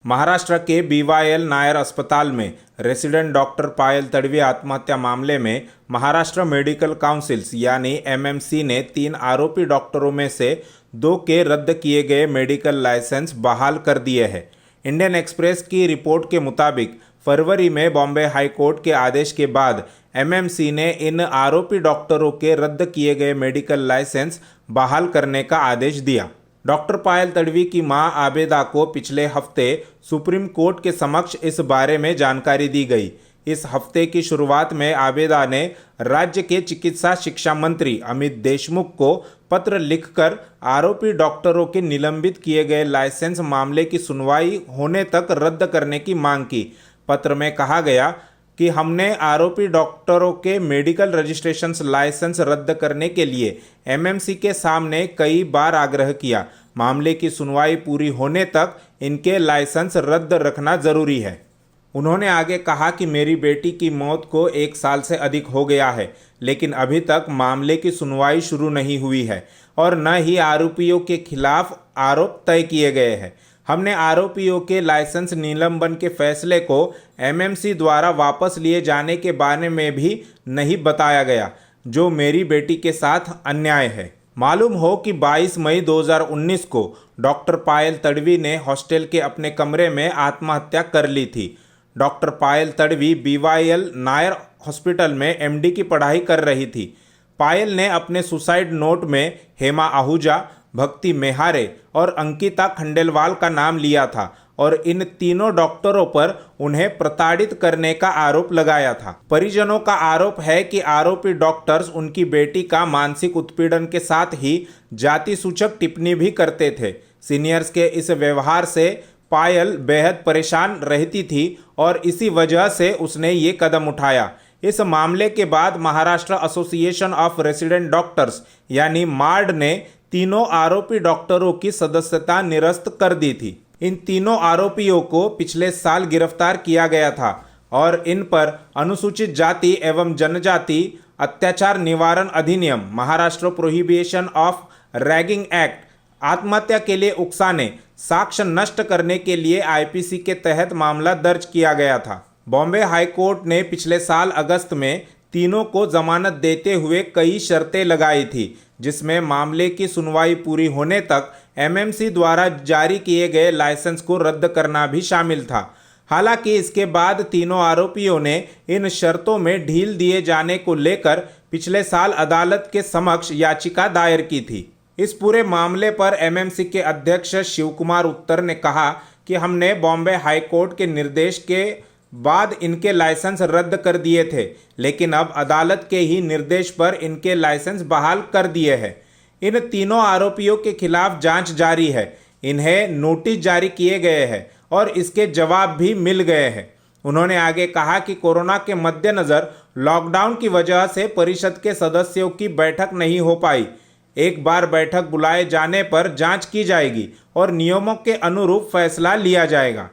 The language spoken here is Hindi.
महाराष्ट्र के बीवाईएल नायर अस्पताल में रेसिडेंट डॉक्टर पायल तडवी आत्महत्या मामले में महाराष्ट्र मेडिकल काउंसिल्स यानी एमएमसी ने 3 आरोपी डॉक्टरों में से 2 के रद्द किए गए मेडिकल लाइसेंस बहाल कर दिए हैं। इंडियन एक्सप्रेस की रिपोर्ट के मुताबिक फरवरी में बॉम्बे हाई कोर्ट के आदेश के बाद एमएमसी ने इन आरोपी डॉक्टरों के रद्द किए गए मेडिकल लाइसेंस बहाल करने का आदेश दिया। डॉक्टर पायल तडवी की मां आबेदा को पिछले हफ्ते सुप्रीम कोर्ट के समक्ष इस बारे में जानकारी दी गई। इस हफ्ते की शुरुआत में आबेदा ने राज्य के चिकित्सा शिक्षा मंत्री अमित देशमुख को पत्र लिखकर आरोपी डॉक्टरों के निलंबित किए गए लाइसेंस मामले की सुनवाई होने तक रद्द करने की मांग की। पत्र में कहा गया कि हमने आरोपी डॉक्टरों के मेडिकल रजिस्ट्रेशन लाइसेंस रद्द करने के लिए एमएमसी के सामने कई बार आग्रह किया। मामले की सुनवाई पूरी होने तक इनके लाइसेंस रद्द रखना जरूरी है। उन्होंने आगे कहा कि मेरी बेटी की मौत को 1 साल से अधिक हो गया है, लेकिन अभी तक मामले की सुनवाई शुरू नहीं हुई है और न ही आरोपियों के खिलाफ आरोप तय किए गए हैं। हमने आरोपियों के लाइसेंस निलंबन के फैसले को एमएमसी द्वारा वापस लिए जाने के बारे में भी नहीं बताया गया, जो मेरी बेटी के साथ अन्याय है। मालूम हो कि 22 मई 2019 को डॉक्टर पायल तडवी ने हॉस्टल के अपने कमरे में आत्महत्या कर ली थी। डॉक्टर पायल तडवी बीवाईएल नायर हॉस्पिटल में एमडी की पढ़ाई कर रही थी। पायल ने अपने सुसाइड नोट में हेमा आहूजा, भक्ति मेहारे और अंकिता खंडेलवाल का नाम लिया था और इन तीनों डॉक्टरों पर उन्हें प्रताड़ित करने का आरोप लगाया था। परिजनों का आरोप है कि आरोपी डॉक्टर्स उनकी बेटी का मानसिक उत्पीड़न के साथ ही जाति सूचक टिप्पणी भी करते थे। सीनियर्स के इस व्यवहार से पायल बेहद परेशान रहती थी और इसी वजह से उसने ये कदम उठाया। इस मामले के बाद Maharashtra association of resident doctors यानी मार्ड ने तीनों आरोपी डॉक्टरों की सदस्यता निरस्त कर दी थी। इन तीनों आरोपियों को पिछले साल गिरफ्तार किया गया था और इन पर अनुसूचित जाति एवं जनजाति अत्याचार निवारण अधिनियम, Maharashtra prohibition of ragging act, आत्महत्या के लिए उकसाने, साक्ष्य नष्ट करने के लिए आईपीसी के तहत मामला दर्ज किया गया था। बॉम्बे हाई कोर्ट ने पिछले साल अगस्त में तीनों को जमानत देते हुए कई शर्तें लगाई थी, जिसमें मामले की सुनवाई पूरी होने तक एमएमसी द्वारा जारी किए गए लाइसेंस को रद्द करना भी शामिल था। हालांकि इसके बाद तीनों आरोपियों ने इन शर्तों में ढील दिए जाने को लेकर पिछले साल अदालत के समक्ष याचिका दायर की थी। इस पूरे मामले पर एमएमसी के अध्यक्ष शिवकुमार उत्तर ने कहा कि हमने बॉम्बे हाई कोर्ट के निर्देश के बाद इनके लाइसेंस रद्द कर दिए थे, लेकिन अब अदालत के ही निर्देश पर इनके लाइसेंस बहाल कर दिए हैं। इन तीनों आरोपियों के खिलाफ जांच जारी है। इन्हें नोटिस जारी किए गए हैं और इसके जवाब भी मिल गए हैं। उन्होंने आगे कहा कि कोरोना के मद्देनजर लॉकडाउन की वजह से परिषद के सदस्यों की बैठक नहीं हो पाई। एक बार बैठक बुलाए जाने पर जांच की जाएगी और नियमों के अनुरूप फैसला लिया जाएगा।